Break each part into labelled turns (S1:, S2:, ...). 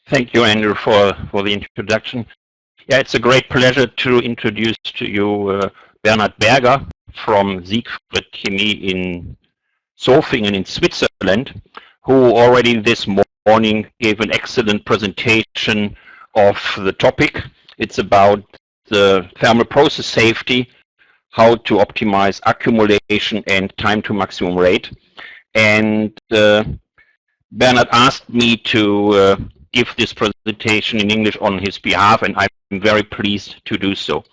S1: Thank you, Andrew, for the introduction. Yeah, it's a great pleasure to introduce to you Bernhard Berger from Siegfried Chemie in Zofingen in Switzerland, who already this morning gave an excellent presentation of the topic. It's about the thermal process safety, how to optimize accumulation and time to maximum rate. And Bernhard asked me to give this presentation in English on his behalf, and I'm very pleased to do so.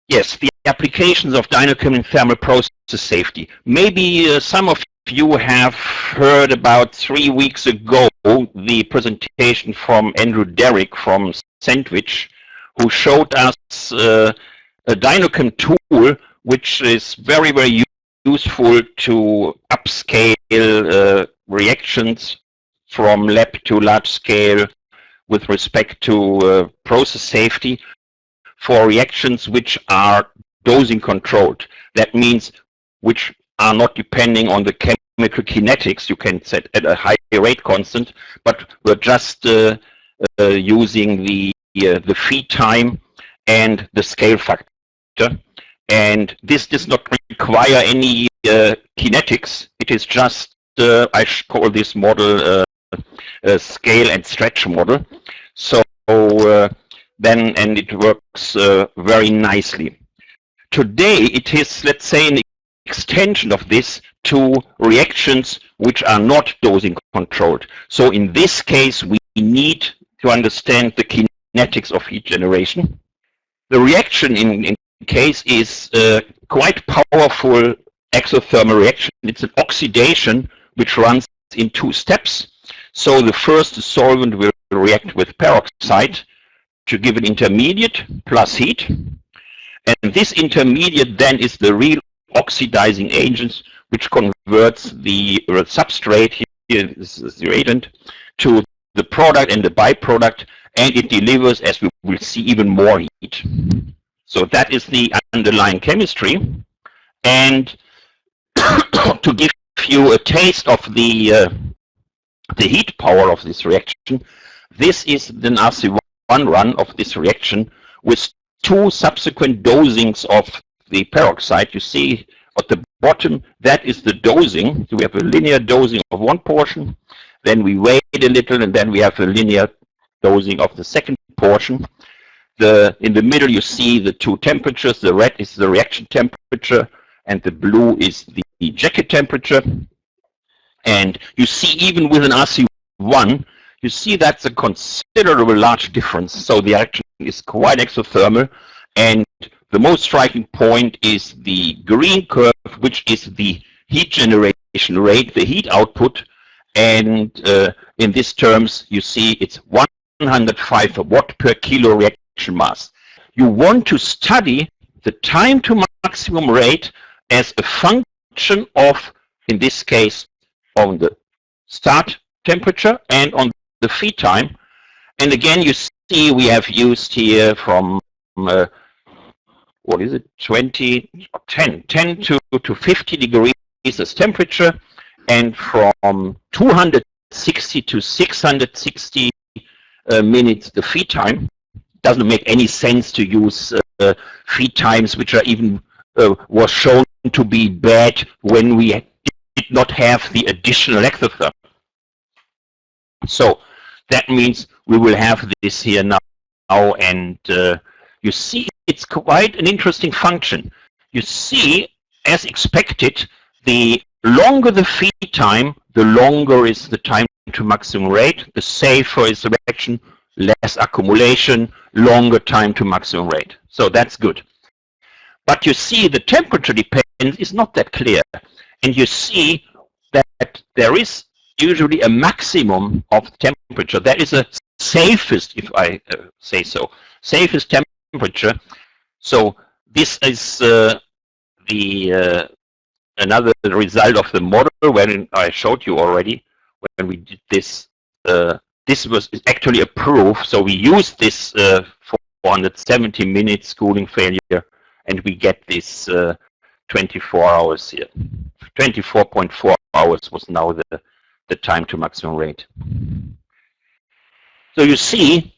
S1: Yes, the applications of DynoChem in thermal process safety. Maybe some of you have heard about 3 weeks ago the presentation from Andrew Derrick from Sandwich, who showed us a DynoChem tool which is very, very useful to upscale reactions from lab to large scale with respect to process safety for reactions which are dosing controlled. That means which are not depending on the chemical kinetics. You can set at a high rate constant, but we're just using the feed time and the scale factor. And this does not require any kinetics. It is just, I call this model scale and stretch model. So then, and it works very nicely. Today it is, let's say, an extension of this to reactions which are not dosing controlled. So in this case, we need to understand the kinetics of heat generation. The reaction in case is quite powerful exothermal reaction. It's an oxidation which runs in 2 steps. So the first solvent will react with peroxide to give an intermediate plus heat. And this intermediate then is the real oxidizing agent which converts the substrate, here this is the reagent, to the product and the byproduct, and it delivers, as we will see, even more heat. So that is the underlying chemistry. And to give you a taste of the heat power of this reaction, this is the RC1 run of this reaction with 2 subsequent dosings of the peroxide. You see at the bottom, that is the dosing. So we have a linear dosing of one portion, then we wait a little, and then we have a linear dosing of the second portion. In the middle you see the 2 temperatures. The red is the reaction temperature and the blue is the jacket temperature. And you see, even with an RC1, you see that's a considerable large difference. So the reaction is quite exothermal. And the most striking point is the green curve, which is the heat generation rate, the heat output. And in these terms, you see it's 105 watt per kilo reaction mass. You want to study the time to maximum rate as a function of, in this case, on the start temperature and on the feed time. And again, you see we have used here from what is it, 10 to 50 degrees as temperature, and from 260 to 660 minutes the feed time. Doesn't make any sense to use feed times which are even was shown to be bad when we did not have the additional exotherm. So that means we will have this here now, and you see it's quite an interesting function. You see, as expected, the longer the feed time, the longer is the time to maximum rate, the safer is the reaction, less accumulation, longer time to maximum rate. So that's good. But you see the temperature dependence is not that clear. And you see that there is usually a maximum of temperature. That is a safest, if I say so, safest temperature. So this is another result of the model when I showed you already when we did this. This was actually a proof. So we used this 470 minutes cooling failure, and we get this 24 hours here. 24.4 hours was now the time to maximum rate. So you see,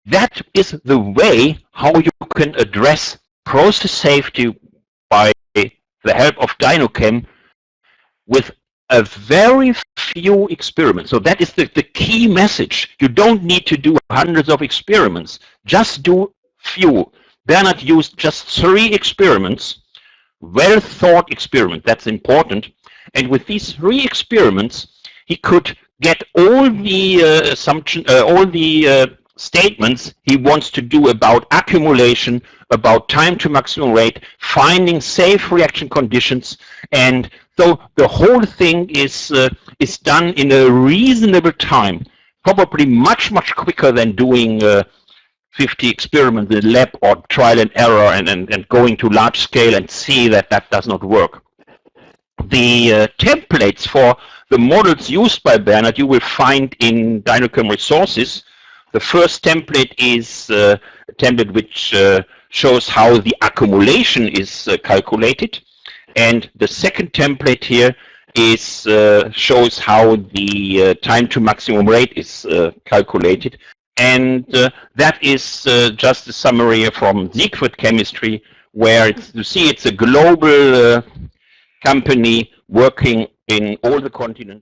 S1: that is the way how you can address process safety by the help of DynoChem with a very few experiments. So that is the key message. You don't need to do hundreds of experiments. Just do few. Bernhard used just 3 experiments, well thought experiment, that's important. And with these 3 experiments, he could get all the statements he wants to do about accumulation, about time to maximum rate, finding safe reaction conditions, and so the whole thing is done in a reasonable time, probably much quicker than doing 50 experiments in the lab or trial and error and going to large scale and see that that does not work. The templates for the models used by Bernhard you will find in DynoChem resources. The first template is a template which shows how the accumulation is calculated, and the second template here is shows how the time to maximum rate is calculated, and that is just a summary from Siegfried Chemistry, where you see it's a global company working in all the continents.